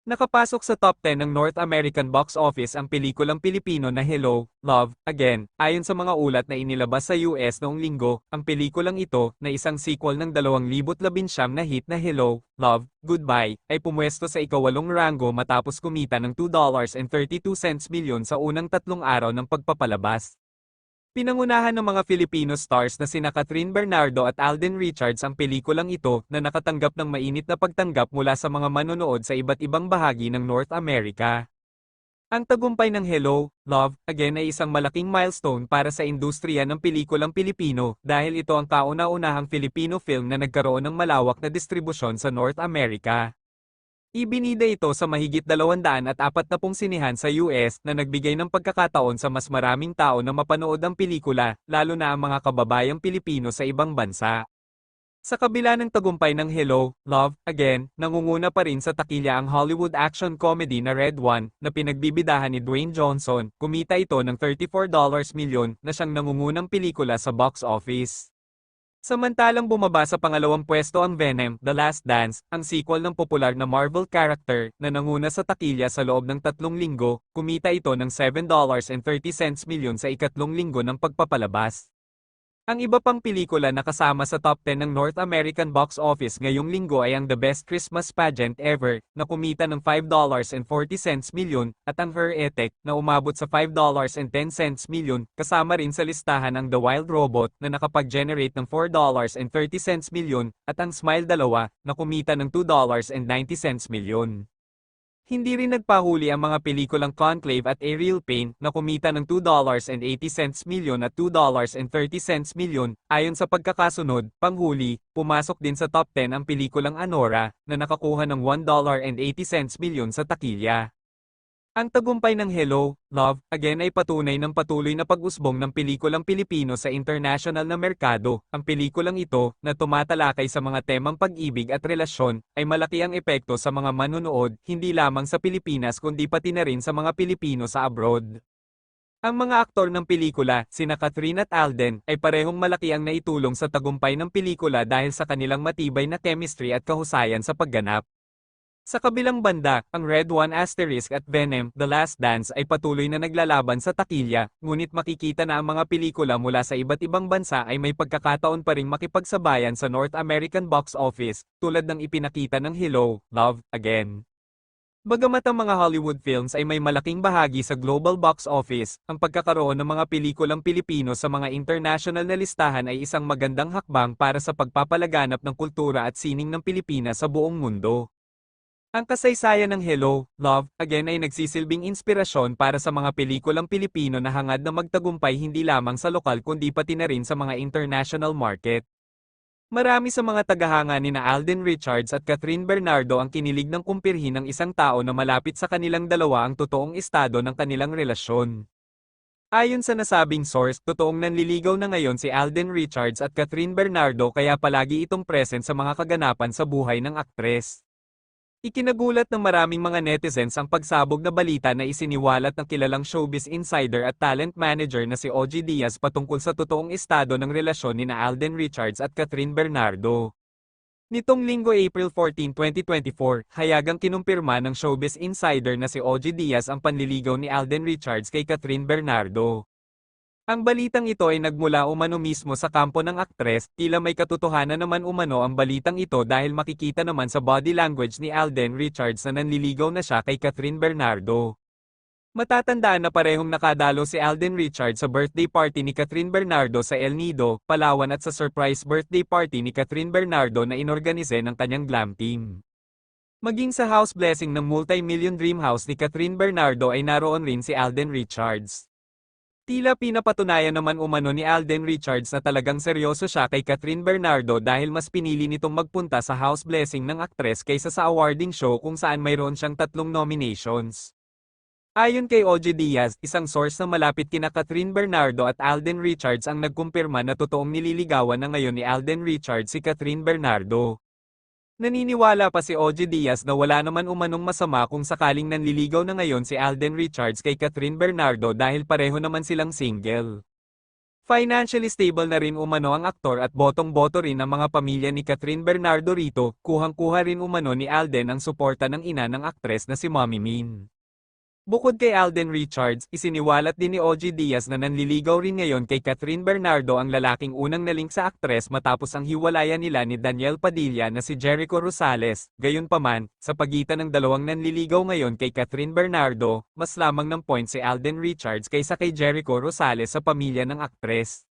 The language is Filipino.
Nakapasok sa top 10 ng North American box office ang pelikulang Pilipino na Hello, Love, Again. Ayon sa mga ulat na inilabas sa US noong linggo, ang pelikulang ito, na isang sequel ng 2019 na hit na Hello, Love, Goodbye, ay pumwesto sa ikawalong rango matapos kumita ng $2.32 milyon sa unang 3 araw ng pagpapalabas. Pinangunahan ng mga Filipino stars na sina Catherine Bernardo at Alden Richards ang pelikulang ito na nakatanggap ng mainit na pagtanggap mula sa mga manonood sa iba't ibang bahagi ng North America. Ang tagumpay ng Hello, Love, Again ay isang malaking milestone para sa industriya ng pelikulang Pilipino dahil ito ang kauna-unahang Filipino film na nagkaroon ng malawak na distribusyon sa North America. Ibinida ito sa mahigit 240 sinihan sa US na nagbigay ng pagkakataon sa mas maraming tao na mapanood ang pelikula, lalo na ang mga kababayang Pilipino sa ibang bansa. Sa kabila ng tagumpay ng Hello, Love, Again, nangunguna pa rin sa takilya ang Hollywood action comedy na Red One, na pinagbibidahan ni Dwayne Johnson. Kumita ito ng $34 milyon na siyang nangungunang pelikula sa box office. Samantalang bumaba sa pangalawang pwesto ang Venom, The Last Dance, ang sequel ng popular na Marvel character, na nanguna sa takilya sa loob ng 3 linggo, kumita ito ng $7.30 milyon sa ikatlong linggo ng pagpapalabas. Ang iba pang pelikula na kasama sa top 10 ng North American box office ngayong linggo ay ang The Best Christmas Pageant Ever, na kumita ng $5.40 milyon, at ang Her Etek, na umabot sa $5.10 milyon, kasama rin sa listahan ang The Wild Robot, na nakapag-generate ng $4.30 milyon, at ang Smile 2, na kumita ng $2.90 milyon. Hindi rin nagpahuli ang mga pelikulang Conclave at Ariel Payne, na kumita ng $2.80 milyon at $2.30 milyon. Ayon sa pagkakasunod, panghuli, pumasok din sa top 10 ang pelikulang Anora, na nakakuha ng $1.80 milyon sa takilya. Ang tagumpay ng Hello, Love, Again ay patunay ng patuloy na pag-usbong ng pelikulang Pilipino sa international na merkado. Ang pelikulang ito, na tumatalakay sa mga temang pag-ibig at relasyon, ay malaki ang epekto sa mga manonood, hindi lamang sa Pilipinas kundi pati na rin sa mga Pilipino sa abroad. Ang mga aktor ng pelikula, sina Catherine at Alden, ay parehong malaki ang naitulong sa tagumpay ng pelikula dahil sa kanilang matibay na chemistry at kahusayan sa pagganap. Sa kabilang banda, ang Red One Asterisk at Venom, The Last Dance ay patuloy na naglalaban sa takilya, ngunit makikita na ang mga pelikula mula sa iba't ibang bansa ay may pagkakataon pa ring makipagsabayan sa North American box office, tulad ng ipinakita ng Hello, Love, Again. Bagamat ang mga Hollywood films ay may malaking bahagi sa global box office, ang pagkakaroon ng mga pelikulang Pilipino sa mga international na listahan ay isang magandang hakbang para sa pagpapalaganap ng kultura at sining ng Pilipinas sa buong mundo. Ang kasaysayan ng Hello, Love, Again ay nagsisilbing inspirasyon para sa mga pelikulang Pilipino na hangad na magtagumpay hindi lamang sa lokal kundi pati na rin sa mga international market. Marami sa mga tagahanga ni na Alden Richards at Catherine Bernardo ang kinilig ng kumpirhin ng isang tao na malapit sa kanilang dalawa ang totoong estado ng kanilang relasyon. Ayon sa nasabing source, totoong nanliligaw na ngayon si Alden Richards at Catherine Bernardo kaya palagi itong present sa mga kaganapan sa buhay ng aktres. Ikinagulat ng maraming mga netizens ang pagsabog na balita na isiniwalat ng kilalang showbiz insider at talent manager na si OG Diaz patungkol sa totoong estado ng relasyon ni na Alden Richards at Catherine Bernardo. Nitong linggo April 14, 2024, hayagang kinumpirma ng showbiz insider na si OG Diaz ang panliligaw ni Alden Richards kay Catherine Bernardo. Ang balitang ito ay nagmula umano mismo sa kampo ng aktres, tila may katotohanan naman umano ang balitang ito dahil makikita naman sa body language ni Alden Richards na nanliligaw na siya kay Catherine Bernardo. Matatandaan na parehong nakadalo si Alden Richards sa birthday party ni Catherine Bernardo sa El Nido, Palawan at sa surprise birthday party ni Catherine Bernardo na inorganise ng kanyang glam team. Maging sa house blessing ng multi-million dream house ni Catherine Bernardo ay naroon rin si Alden Richards. Tila pinapatunayan naman umano ni Alden Richards na talagang seryoso siya kay Catherine Bernardo dahil mas pinili nitong magpunta sa house blessing ng aktres kaysa sa awarding show kung saan mayroon siyang 3 nominations. Ayon kay OG Diaz, isang source na malapit kina Catherine Bernardo at Alden Richards ang nagkumpirma na totoong nililigawan na ngayon ni Alden Richards si Catherine Bernardo. Naniniwala pa si OG Diaz na wala naman umanong masama kung sakaling nanliligaw na ngayon si Alden Richards kay Catherine Bernardo dahil pareho naman silang single. Financially stable na rin umano ang aktor at botong-boto rin ang mga pamilya ni Catherine Bernardo rito, kuhang-kuha rin umano ni Alden ang suporta ng ina ng aktres na si Mommy Min. Bukod kay Alden Richards, isiniwalat din ni OG Diaz na nanliligaw rin ngayon kay Catherine Bernardo ang lalaking unang nalink sa aktres matapos ang hiwalayan nila ni Daniel Padilla na si Jericho Rosales. Gayunpaman, sa pagitan ng dalawang nanliligaw ngayon kay Catherine Bernardo, mas lamang ng point si Alden Richards kaysa kay Jericho Rosales sa pamilya ng aktres.